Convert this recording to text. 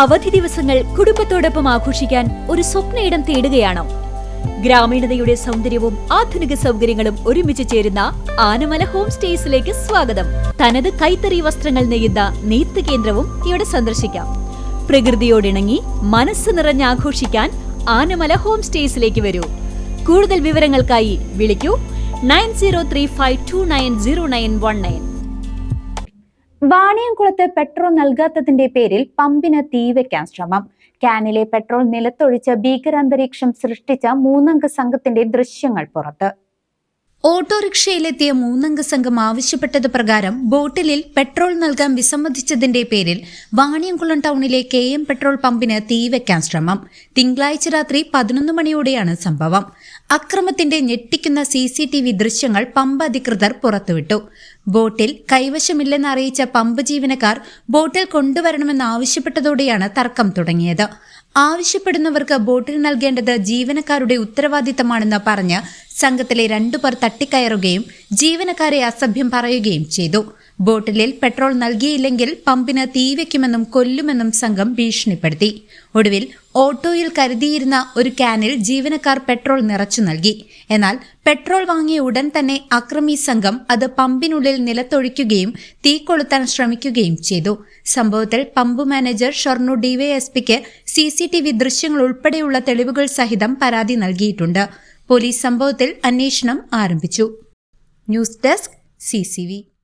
അവധി ദിവസങ്ങൾ കുടുംബത്തോടൊപ്പം ആഘോഷിക്കാൻ ഒരു സ്വപ്നയിടം തേടുകയാണോ? ഗ്രാമീണതയുടെ സൗന്ദര്യവും ആധുനിക സൗകര്യങ്ങളും ഒരുമിച്ച് ചേരുന്ന ആനമല ഹോം സ്റ്റേസിലേക്ക് സ്വാഗതം. തനത് കൈത്തറി വസ്ത്രങ്ങൾ നെയ്യുന്ന നെയ്ത്ത് കേന്ദ്രവും ഇവിടെ സന്ദർശിക്കാം. പ്രകൃതിയോടിണങ്ങി മനസ്സ് നിറഞ്ഞ് ആഘോഷിക്കാൻ ആനമല ഹോം സ്റ്റേസിലേക്ക് വരൂ. കൂടുതൽ വിവരങ്ങൾക്കായി വിളിക്കൂ 9035290919. വാണിയംകുളത്ത് പെട്രോൾ നൽകാത്തതിന്റെ പേരിൽ പമ്പിന് തീവെക്കാൻ ശ്രമം. ക്യാനിലെ പെട്രോൾ നിലത്തൊഴിച്ച് ഭീകരാന്തരീക്ഷം സൃഷ്ടിച്ച 3 സംഘത്തിന്റെ ദൃശ്യങ്ങൾ പുറത്ത്. ഓട്ടോറിക്ഷയിലെത്തിയ 3 സംഘം ആവശ്യപ്പെട്ടത് പ്രകാരം ബോട്ടിലിൽ പെട്രോൾ നൽകാൻ വിസമ്മതിച്ചതിന്റെ പേരിൽ വാണിയംകുളം ടൗണിലെ KM പെട്രോൾ പമ്പിന് തീവെക്കാൻ ശ്രമം. തിങ്കളാഴ്ച രാത്രി 11 മണിയോടെയാണ് സംഭവം. അക്രമത്തിന്റെ ഞെട്ടിക്കുന്ന CCTV ദൃശ്യങ്ങൾ പമ്പ് അധികൃതർ പുറത്തുവിട്ടു. ബോട്ടിൽ കൈവശമില്ലെന്ന് അറിയിച്ച പമ്പ് ജീവനക്കാർ ബോട്ടിൽ കൊണ്ടുവരണമെന്ന് ആവശ്യപ്പെട്ടതോടെയാണ് തർക്കം തുടങ്ങിയത്. ആവശ്യപ്പെടുന്നവർക്ക് ബോട്ടിൽ നൽകേണ്ടത് ജീവനക്കാരുടെ ഉത്തരവാദിത്തമാണെന്ന് പറഞ്ഞ് സംഘത്തിലെ 2 പേർ തട്ടിക്കയറുകയും ജീവനക്കാരെ അസഭ്യം പറയുകയും ചെയ്തു. ബോട്ടിലിൽ പെട്രോൾ നൽകിയില്ലെങ്കിൽ പമ്പിന് തീവെക്കുമെന്നും കൊല്ലുമെന്നും സംഘം ഭീഷണിപ്പെടുത്തി. ഒടുവിൽ ഓട്ടോയിൽ കരുതിയിരുന്ന ഒരു ക്യാനിൽ ജീവനക്കാർ പെട്രോൾ നിറച്ചു നൽകി. എന്നാൽ പെട്രോൾ വാങ്ങിയ ഉടൻ തന്നെ അക്രമി സംഘം അത് പമ്പിനുള്ളിൽ നിലത്തൊഴിക്കുകയും തീ കൊളുത്താൻ ശ്രമിക്കുകയും ചെയ്തു. സംഭവത്തിൽ പമ്പ് മാനേജർ ഷൊർണൂർ DYSPക്ക് CCTV ദൃശ്യങ്ങൾ ഉൾപ്പെടെയുള്ള തെളിവുകൾ സഹിതം പരാതി നൽകിയിട്ടുണ്ട്. പോലീസ് സംഭവത്തിൽ അന്വേഷണം ആരംഭിച്ചു. News desk CCV.